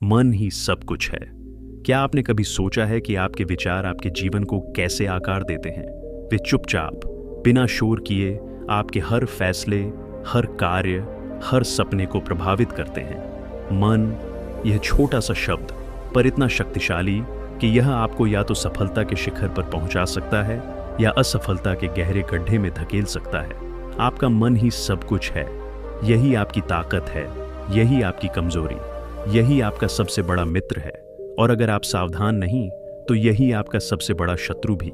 मन ही सब कुछ है। क्या आपने कभी सोचा है कि आपके विचार आपके जीवन को कैसे आकार देते हैं? वे चुपचाप, बिना शोर किए आपके हर फैसले, हर कार्य, हर सपने को प्रभावित करते हैं। मन, यह छोटा सा शब्द, पर इतना शक्तिशाली कि यह आपको या तो सफलता के शिखर पर पहुंचा सकता है या असफलता के गहरे गड्ढे में धकेल सकता है। आपका मन ही सब कुछ है। यही आपकी ताकत है, यही आपकी कमजोरी, यही आपका सबसे बड़ा मित्र है। और अगर आप सावधान नहीं तो यही आपका सबसे बड़ा शत्रु भी।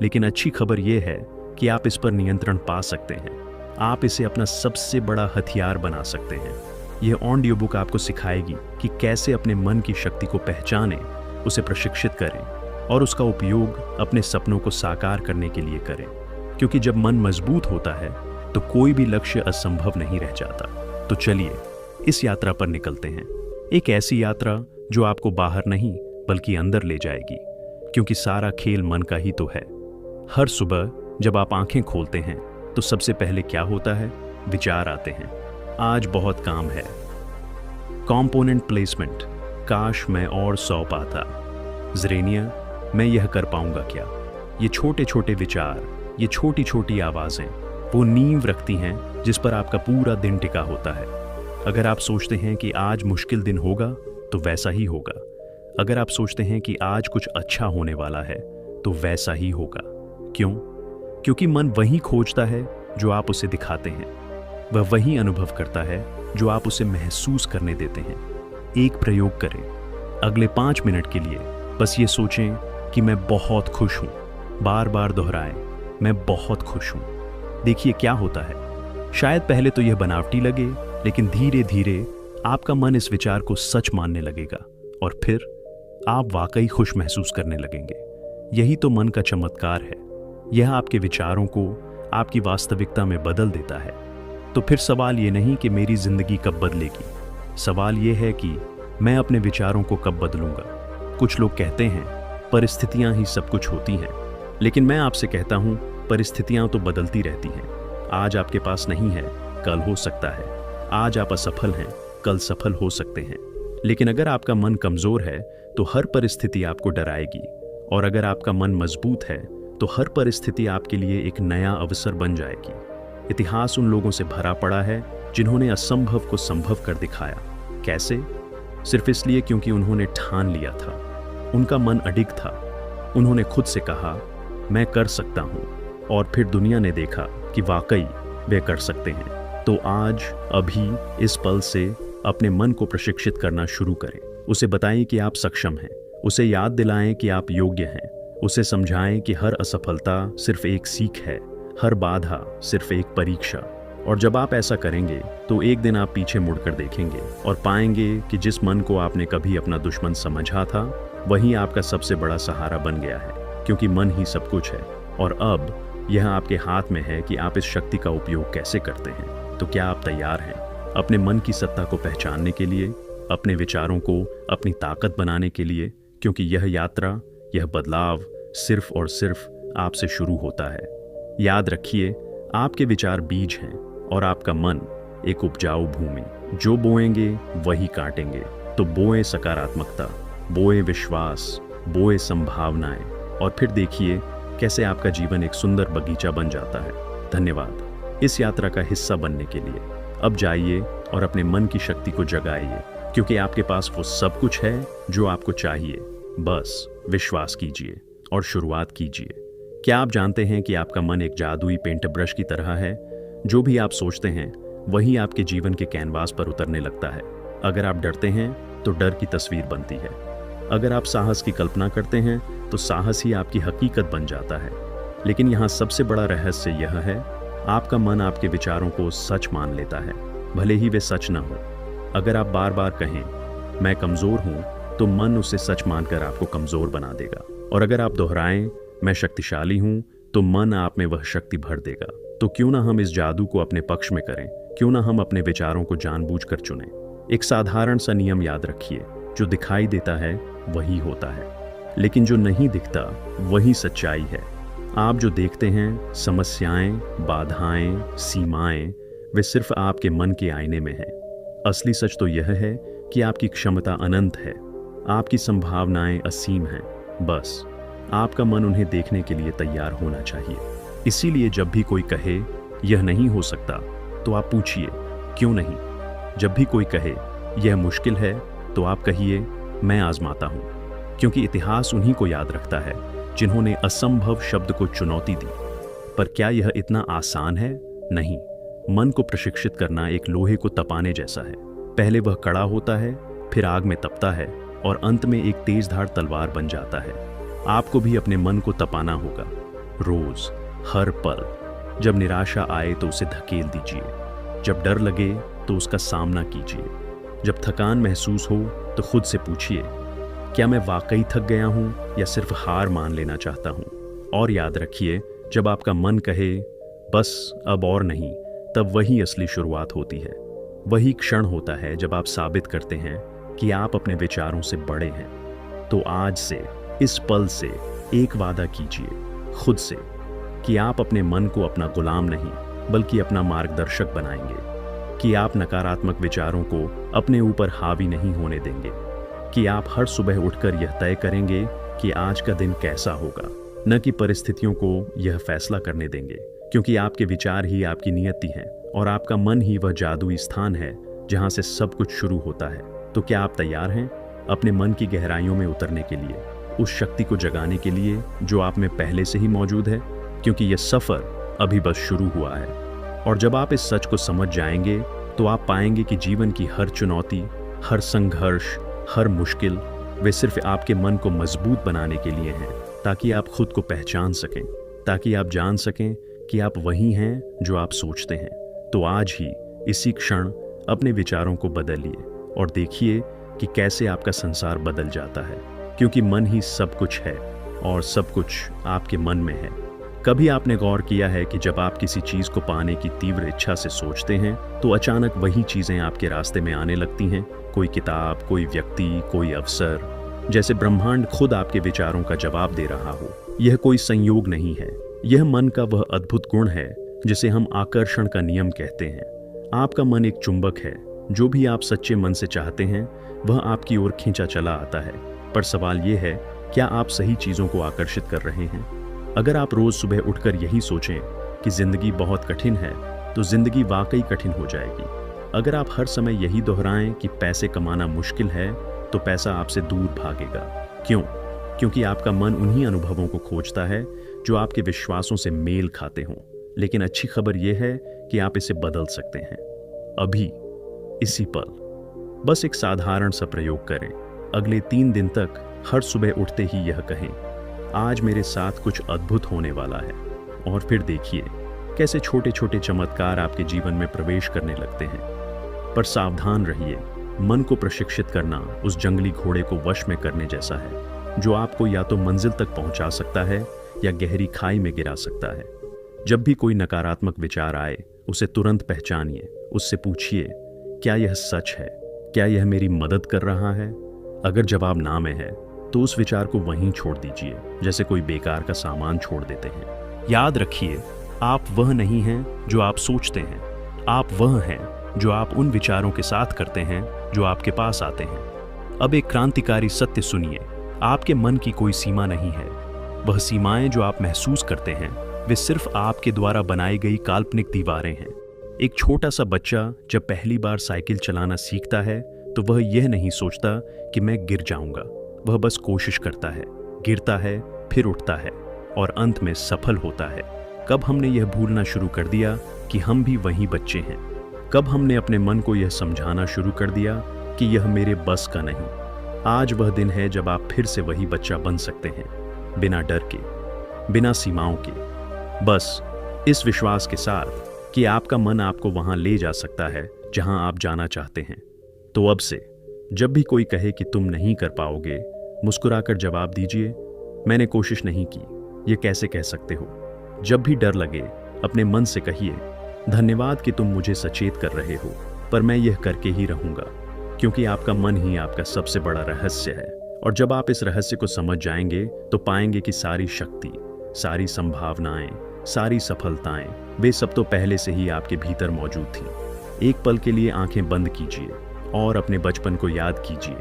लेकिन अच्छी खबर यह है कि आप इस पर नियंत्रण पा सकते हैं। आप इसे अपना सबसे बड़ा हथियार बना सकते हैं। यह ऑडियो बुक आपको सिखाएगी कि कैसे अपने मन की शक्ति को पहचानें, उसे प्रशिक्षित करें और उसका उपयोग अपने सपनों को साकार करने के लिए करें। क्योंकि जब मन मजबूत होता है तो कोई भी लक्ष्य असंभव नहीं रह जाता। तो चलिए इस यात्रा पर निकलते हैं। एक ऐसी यात्रा जो आपको बाहर नहीं बल्कि अंदर ले जाएगी, क्योंकि सारा खेल मन का ही तो है। हर सुबह जब आप आंखें खोलते हैं तो सबसे पहले क्या होता है? विचार आते हैं। आज बहुत काम है। कंपोनेंट प्लेसमेंट, काश मैं और 100 पाता। ज़रेनिया, मैं यह कर पाऊंगा क्या? ये छोटे छोटे विचार, ये छोटी छोटी आवाज़ें वो नींव रखती हैं जिस पर आपका पूरा दिन टिका होता है। अगर आप सोचते हैं कि आज मुश्किल दिन होगा तो वैसा ही होगा। अगर आप सोचते हैं कि आज कुछ अच्छा होने वाला है तो वैसा ही होगा। क्यों? क्योंकि मन वही खोजता है जो आप उसे दिखाते हैं। वह वही अनुभव करता है जो आप उसे महसूस करने देते हैं। एक प्रयोग करें। अगले 5 मिनट के लिए बस ये सोचें कि मैं बहुत खुश हूं। बार बार दोहराएं, मैं बहुत खुश हूं। देखिए क्या होता है। शायद पहले तो यह बनावटी लगे, लेकिन धीरे धीरे आपका मन इस विचार को सच मानने लगेगा और फिर आप वाकई खुश महसूस करने लगेंगे। यही तो मन का चमत्कार है। यह आपके विचारों को आपकी वास्तविकता में बदल देता है। तो फिर सवाल ये नहीं कि मेरी जिंदगी कब बदलेगी, सवाल यह है कि मैं अपने विचारों को कब बदलूंगा। कुछ लोग कहते हैं परिस्थितियां ही सब कुछ होती हैं, लेकिन मैं आपसे कहता हूं परिस्थितियां तो बदलती रहती हैं। आज आपके पास नहीं है, कल हो सकता है। आज आप असफल हैं, कल सफल हो सकते हैं। लेकिन अगर आपका मन कमजोर है तो हर परिस्थिति आपको डराएगी, और अगर आपका मन मजबूत है तो हर परिस्थिति आपके लिए एक नया अवसर बन जाएगी। इतिहास उन लोगों से भरा पड़ा है जिन्होंने असंभव को संभव कर दिखाया। कैसे? सिर्फ इसलिए क्योंकि उन्होंने ठान लिया था। उनका मन अडिग था। उन्होंने खुद से कहा, मैं कर सकता हूं, और फिर दुनिया ने देखा कि वाकई वे कर सकते हैं। तो आज, अभी, इस पल से अपने मन को प्रशिक्षित करना शुरू करें। उसे बताएं कि आप सक्षम हैं। उसे याद दिलाएं कि आप योग्य हैं। उसे समझाएं कि हर असफलता सिर्फ एक सीख है, हर बाधा सिर्फ एक परीक्षा। और जब आप ऐसा करेंगे तो एक दिन आप पीछे मुड़कर देखेंगे और पाएंगे कि जिस मन को आपने कभी अपना दुश्मन समझा था वही आपका सबसे बड़ा सहारा बन गया है। क्योंकि मन ही सब कुछ है, और अब यह आपके हाथ में है कि आप इस शक्ति का उपयोग कैसे करते हैं। तो क्या आप तैयार हैं अपने मन की सत्ता को पहचानने के लिए, अपने विचारों को अपनी ताकत बनाने के लिए? क्योंकि यह यात्रा, यह बदलाव सिर्फ और सिर्फ आपसे शुरू होता है। याद रखिए, आपके विचार बीज हैं और आपका मन एक उपजाऊ भूमि। जो बोएंगे वही काटेंगे। तो बोएं सकारात्मकता, बोएं विश्वास, बोएं संभावनाएं, और फिर देखिए कैसे आपका जीवन एक सुंदर बगीचा बन जाता है। धन्यवाद इस यात्रा का हिस्सा बनने के लिए। अब जाइए और अपने मन की शक्ति को जगाइए, क्योंकि आपके पास वो सब कुछ है जो आपको चाहिए। बस विश्वास कीजिए और शुरुआत कीजिए। क्या आप जानते हैं कि आपका मन एक जादुई पेंट ब्रश की तरह है? जो भी आप सोचते हैं वही आपके जीवन के कैनवास पर उतरने लगता है। अगर आप डरते हैं तो डर की तस्वीर बनती है। अगर आप साहस की कल्पना करते हैं तो साहस ही आपकी हकीकत बन जाता है। लेकिन यहाँ सबसे बड़ा रहस्य यह है, आपका मन आपके विचारों को सच मान लेता है, भले ही वे सच ना हो। अगर आप बार बार कहें मैं कमजोर हूं, तो मन उसे सच मानकर आपको कमजोर बना देगा। और अगर आप दोहराएं मैं शक्तिशाली हूं, तो मन आप में वह शक्ति भर देगा। तो क्यों ना हम इस जादू को अपने पक्ष में करें? क्यों ना हम अपने विचारों को जानबूझकर चुनें? एक साधारण सा नियम याद रखिए, जो दिखाई देता है वही होता है, लेकिन जो नहीं दिखता वही सच्चाई है। आप जो देखते हैं, समस्याएं, बाधाएं, सीमाएं, वे सिर्फ आपके मन के आईने में हैं। असली सच तो यह है कि आपकी क्षमता अनंत है, आपकी संभावनाएं असीम हैं। बस आपका मन उन्हें देखने के लिए तैयार होना चाहिए। इसीलिए जब भी कोई कहे यह नहीं हो सकता, तो आप पूछिए क्यों नहीं। जब भी कोई कहे यह मुश्किल है, तो आप कहिए मैं आजमाता हूं। क्योंकि इतिहास उन्हीं को याद रखता है जिन्होंने असंभव शब्द को चुनौती दी। पर क्या यह इतना आसान है? नहीं। मन को प्रशिक्षित करना एक लोहे को तपाने जैसा है। पहले वह कड़ा होता है, फिर आग में तपता है और अंत में एक तेजधार तलवार बन जाता है। आपको भी अपने मन को तपाना होगा, रोज, हर पल। जब निराशा आए तो उसे धकेल दीजिए, जब डर लगे तो उसका सामना कीजिए, जब थकान महसूस हो तो खुद से पूछिए क्या मैं वाकई थक गया हूं या सिर्फ हार मान लेना चाहता हूं। और याद रखिए, जब आपका मन कहे बस अब और नहीं, तब वही असली शुरुआत होती है। वही क्षण होता है जब आप साबित करते हैं कि आप अपने विचारों से बड़े हैं। तो आज से, इस पल से एक वादा कीजिए खुद से कि आप अपने मन को अपना गुलाम नहीं बल्कि अपना मार्गदर्शक बनाएंगे, कि आप नकारात्मक विचारों को अपने ऊपर हावी नहीं होने देंगे, कि आप हर सुबह उठकर यह तय करेंगे कि आज का दिन कैसा होगा, न कि परिस्थितियों को यह फैसला करने देंगे। क्योंकि आपके विचार ही आपकी नियति हैं और आपका मन ही वह जादुई स्थान है जहां से सब कुछ शुरू होता है। तो क्या आप तैयार हैं अपने मन की गहराइयों में उतरने के लिए, उस शक्ति को जगाने के लिए जो आप में पहले से ही मौजूद है? क्योंकि यह सफर अभी बस शुरू हुआ है। और जब आप इस सच को समझ जाएंगे तो आप पाएंगे कि जीवन की हर चुनौती, हर संघर्ष, हर मुश्किल, वे सिर्फ आपके मन को मजबूत बनाने के लिए हैं, ताकि आप खुद को पहचान सकें, ताकि आप जान सकें कि आप वही हैं जो आप सोचते हैं। तो आज ही, इसी क्षण अपने विचारों को बदलिए और देखिए कि कैसे आपका संसार बदल जाता है। क्योंकि मन ही सब कुछ है और सब कुछ आपके मन में है। कभी आपने गौर किया है कि जब आप किसी चीज को पाने की तीव्र इच्छा से सोचते हैं तो अचानक वही चीजें आपके रास्ते में आने लगती हैं? कोई किताब, कोई व्यक्ति, कोई अवसर, जैसे ब्रह्मांड खुद आपके विचारों का जवाब दे रहा हो। यह कोई संयोग नहीं है, यह मन का वह अद्भुत गुण है जिसे हम आकर्षण का नियम कहते हैं। आपका मन एक चुंबक है, जो भी आप सच्चे मन से चाहते हैं वह आपकी ओर खींचा चला आता है। पर सवाल यह है, क्या आप सही चीजों को आकर्षित कर रहे हैं? अगर आप रोज सुबह उठकर यही सोचें कि जिंदगी बहुत कठिन है, तो जिंदगी वाकई कठिन हो जाएगी। अगर आप हर समय यही दोहराएं कि पैसे कमाना मुश्किल है, तो पैसा आपसे दूर भागेगा। क्यों? क्योंकि आपका मन उन्हीं अनुभवों को खोजता है जो आपके विश्वासों से मेल खाते हों। लेकिन अच्छी खबर यह है कि आप इसे बदल सकते हैं, अभी, इसी पल। बस एक साधारण सा प्रयोग करें। अगले 3 दिन तक हर सुबह उठते ही यह कहें, आज मेरे साथ कुछ अद्भुत होने वाला है। और फिर देखिए कैसे छोटे छोटे चमत्कार आपके जीवन में प्रवेश करने लगते हैं। पर सावधान रहिए, मन को प्रशिक्षित करना उस जंगली घोड़े को वश में करने जैसा है, जो आपको या तो मंजिल तक पहुंचा सकता है या गहरी खाई में गिरा सकता है। जब भी कोई नकारात्मक विचार आए, उसे तुरंत पहचानिए, उससे पूछिए क्या यह सच है, क्या यह मेरी मदद कर रहा है? अगर जवाब ना में है तो उस विचार को वहीं छोड़ दीजिए, जैसे कोई बेकार का सामान छोड़ देते हैं। याद रखिए, आप वह नहीं हैं जो आप सोचते हैं, आप वह हैं जो आप उन विचारों के साथ करते हैं जो आपके पास आते हैं। अब एक क्रांतिकारी सत्य सुनिए, आपके मन की कोई सीमा नहीं है। वह सीमाएं जो आप महसूस करते हैं, वे सिर्फ आपके द्वारा बनाई गई काल्पनिक दीवारें हैं। एक छोटा सा बच्चा जब पहली बार साइकिल चलाना सीखता है तो वह यह नहीं सोचता कि मैं गिर जाऊंगा। वह बस कोशिश करता है, गिरता है, फिर उठता है और अंत में सफल होता है। कब हमने यह भूलना शुरू कर दिया कि हम भी वही बच्चे हैं? कब हमने अपने मन को यह समझाना शुरू कर दिया कि यह मेरे बस का नहीं? आज वह दिन है जब आप फिर से वही बच्चा बन सकते हैं, बिना डर के, बिना सीमाओं के, बस इस विश्वास के साथ कि आपका मन आपको वहां ले जा सकता है जहां आप जाना चाहते हैं। तो अब से जब भी कोई कहे कि तुम नहीं कर पाओगे, मुस्कुराकर जवाब दीजिए, मैंने कोशिश नहीं की, ये कैसे कह सकते हो? जब भी डर लगे, अपने मन से कहिए, धन्यवाद कि तुम मुझे सचेत कर रहे हो, पर मैं यह करके ही रहूंगा। क्योंकि आपका मन ही आपका सबसे बड़ा रहस्य है। और जब आप इस रहस्य को समझ जाएंगे तो पाएंगे कि सारी शक्ति, सारी संभावनाएं, सारी सफलताएं, वे सब तो पहले से ही आपके भीतर मौजूद थी। एक पल के लिए आंखें बंद कीजिए और अपने बचपन को याद कीजिए।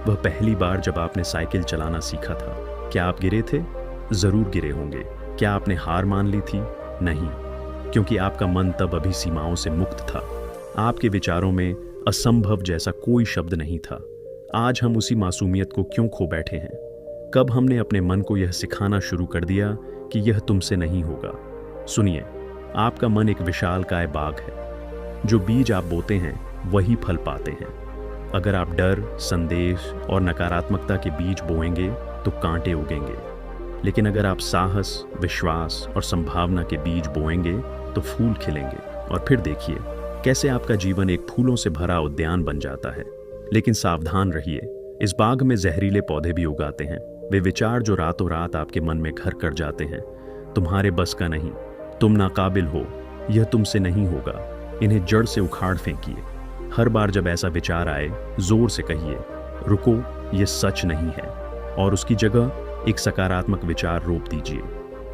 वह पहली बार जब आपने साइकिल चलाना सीखा था, क्या आप गिरे थे? जरूर गिरे होंगे। क्या आपने हार मान ली थी? नहीं, क्योंकि आपका मन तब अभी सीमाओं से मुक्त था। आपके विचारों में असंभव जैसा कोई शब्द नहीं था। आज हम उसी मासूमियत को क्यों खो बैठे हैं? कब हमने अपने मन को यह सिखाना शुरू कर दिया कि यह तुमसे नहीं होगा? सुनिए, आपका मन एक विशालकाय बाग है। जो बीज आप बोते हैं वही फल पाते हैं। अगर आप डर, संदेश और नकारात्मकता के बीज बोएंगे तो कांटे उगेंगे, लेकिन अगर आप साहस, विश्वास और संभावना के बीज बोएंगे तो फूल खिलेंगे। और फिर देखिए कैसे आपका जीवन एक फूलों से भरा उद्यान बन जाता है। लेकिन सावधान रहिए, इस बाग में जहरीले पौधे भी उगाते हैं। वे विचार जो रातों रात आपके मन में घर कर जाते हैं। तुम्हारे बस का नहीं, तुम नाकाबिल हो, यह तुमसे नहीं होगा। इन्हें जड़ से उखाड़ फेंकिए। हर बार जब ऐसा विचार आए, जोर से कहिए, रुको, यह सच नहीं है, और उसकी जगह एक सकारात्मक विचार रोप दीजिए।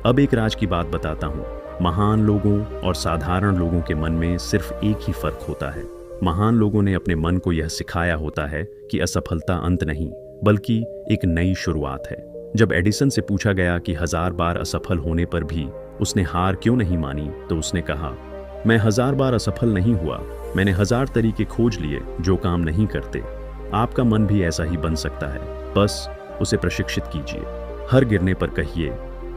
अब एक राज की बात बताता हूँ। महान लोगों और साधारण लोगों के मन में सिर्फ एक ही फर्क होता है। महान लोगों ने अपने मन को यह सिखाया होता है कि असफलता अंत नहीं, बल्कि एक नई शुरुआत है। जब एडिसन से पूछा गया कि 1000 बार असफल होने पर भी उसने हार क्यों नहीं मानी, तो उसने कहा, मैं 1000 बार असफल नहीं हुआ, मैंने 1000 तरीके खोज लिए जो काम नहीं करते। आपका मन भी ऐसा ही बन सकता है, बस उसे प्रशिक्षित कीजिए। हर गिरने पर कहिए,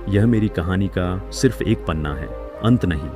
यह मेरी कहानी का सिर्फ एक पन्ना है, अंत नहीं।